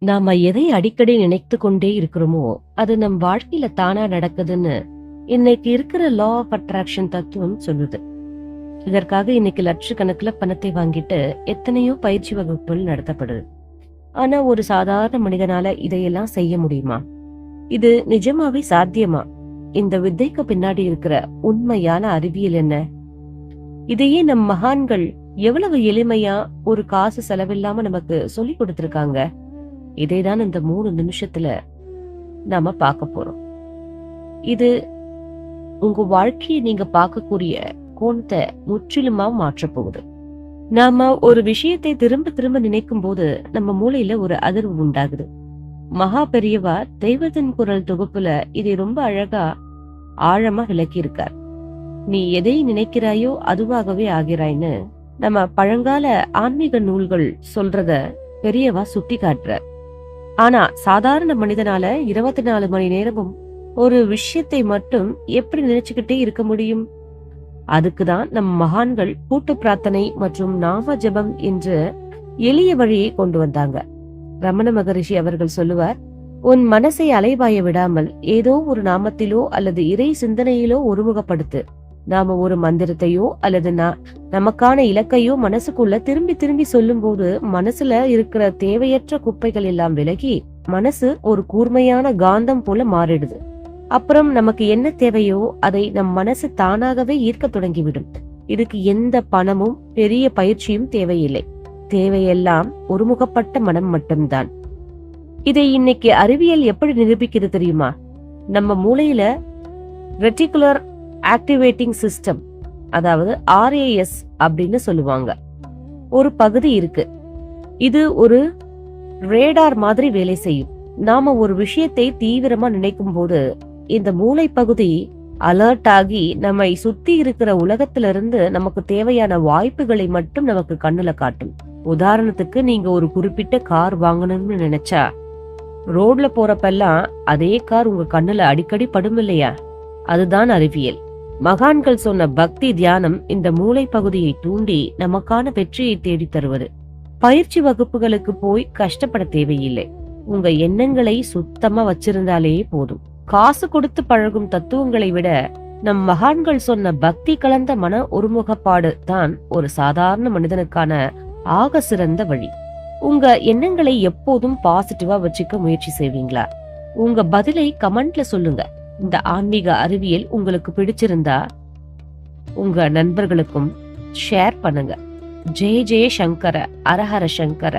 நாம எதை அடிக்கடி நினைத்து கொண்டே இருக்கிறோமோ அது நம் வாழ்க்கையில தானா நடக்குதுன்னு இன்னைக்கு இருக்கிற லா ஆஃப் அட்ராக்ஷன் தத்துவம் சொல்லுது. இதற்காக இன்னைக்கு லட்சக்கணக்குல பணத்தை வாங்கிட்டு எத்தனையோ பயிற்சி வகுப்புகள் நடத்தப்படுது. ஆனா ஒரு சாதாரண மனிதனால இதையெல்லாம் செய்ய முடியுமா? இது நிஜமாவே சாத்தியமா? இந்த வித்தைக்கு பின்னாடி இருக்கிற உண்மையான அறிவியல் என்ன? இதையே நம் மகான்கள் எவ்வளவு எளிமையா ஒரு காசு செலவில்லாம நமக்கு சொல்லி கொடுத்திருக்காங்க. இதைதான் இந்த 3 நிமிஷத்துல நாம பார்க்க போறோம். இது உங்க வாழ்க்கையை நீங்க பார்க்கக்கூடிய கோணத்தை முற்றிலுமா மாற்ற போகுது. நாம ஒரு விஷயத்தை திரும்ப திரும்ப நினைக்கும் போது நம்ம மூளையில ஒரு அதிர்வு உண்டாகுது. மகா பெரியவா தெய்வத்தின் குரல் தொகுப்புல இதை ரொம்ப அழகா ஆழமா விளக்கி இருக்கார். நீ எதை நினைக்கிறாயோ அதுவாகவே ஆகிறாய்ன்னு நம்ம பழங்கால ஆன்மீக நூல்கள் சொல்றத பெரியவா சுட்டி காட்டுறார். ஆனா சாதாரண மனிதனால 24 மணி நேரமும் ஒரு விஷயத்தை மட்டும் எப்படி நினைச்சுக்கிட்டே இருக்க முடியும்? அதுக்குதான் நம் மகான்கள் கூட்டு பிரார்த்தனை மற்றும் நாம ஜபம் என்ற எளிய வழியை கொண்டு வந்தாங்க. ரமண மகரிஷி அவர்கள் சொல்லுவார், உன் மனசை அலைபாய விடாமல் ஏதோ ஒரு நாமத்திலோ அல்லது இறை சிந்தனையிலோ ஒருமுகப்படுத்து. நாம ஒரு மந்திரத்தையோ அல்லது நமக்கான இலக்கையோ மனசுக்குள்ள திரும்பி திரும்பி சொல்லும் போது மனசுல இருக்கிற தேவையற்ற குப்பைகள் எல்லாம் விலகி மனசு ஒரு கூர்மையான காந்தம் போல மாறிடுது. அப்புறம் நமக்கு என்ன தேவையோ அதை நம் மனசு தானாகவே ஈர்க்க தொடங்கிவிடும். இதுக்கு எந்த பணமும் பெரிய பயிற்சியும் தேவையில்லை. தேவையெல்லாம் ஒருமுகப்பட்ட மனம் மட்டும்தான். இதை இன்னைக்கு அறிவியல் எப்படி நிரூபிக்கிறது தெரியுமா? நம்ம மூளையில ரெட்டிகுலர் ஆக்டிவேட்டிங் சிஸ்டம், அதாவது RAS அப்படின்னு சொல்லுவாங்க, ஒரு பகுதி இருக்கு. இது ஒரு ரேடார் மாதிரி வேலை செய்யும். நாம ஒரு விஷயத்தை தீவிரமா நினைக்கும் போது இந்த மூளை பகுதி அலர்ட் ஆகி நம்மை சுத்தி இருக்கிற உலகத்திலிருந்து நமக்கு தேவையான வாய்ப்புகளை மட்டும் நமக்கு கண்ணுல காட்டும். உதாரணத்துக்கு, நீங்க ஒரு குறிப்பிட்ட கார் வாங்கணும்னு நினைச்சா ரோட்ல போறப்பெல்லாம் அதே கார் உங்க கண்ணுல அடிக்கடி படும் இல்லையா? அதுதான் அறிவியல். மகான்கள் சொன்ன பக்தி தியானம் இந்த மூளை பகுதியை தூண்டி நமக்கான வெற்றியை தேடி தருவது. பயிற்சி வகுப்புகளுக்கு போய் கஷ்டப்பட தேவையில்லை. உங்க எண்ணங்களை சுத்தமா வச்சிருந்தாலே போதும். காசு கொடுத்து பழகும் தத்துவங்களை விட நம் மகான்கள் சொன்ன பக்தி கலந்த மன ஒருமுகப்பாடு தான் ஒரு சாதாரண மனிதனுக்கான ஆக சிறந்த வழி. உங்க எண்ணங்களை எப்போதும் பாசிட்டிவா வச்சுக்க முயற்சி செய்வீங்களா? உங்க பதிலை கமெண்ட்ல சொல்லுங்க. இந்த ஆன்மீக அறிவியல் உங்களுக்கு பிடிச்சிருந்தா உங்க நண்பர்களுக்கும் ஷேர் பண்ணுங்க. ஜெய ஜெய சங்கர, அரஹர சங்கர.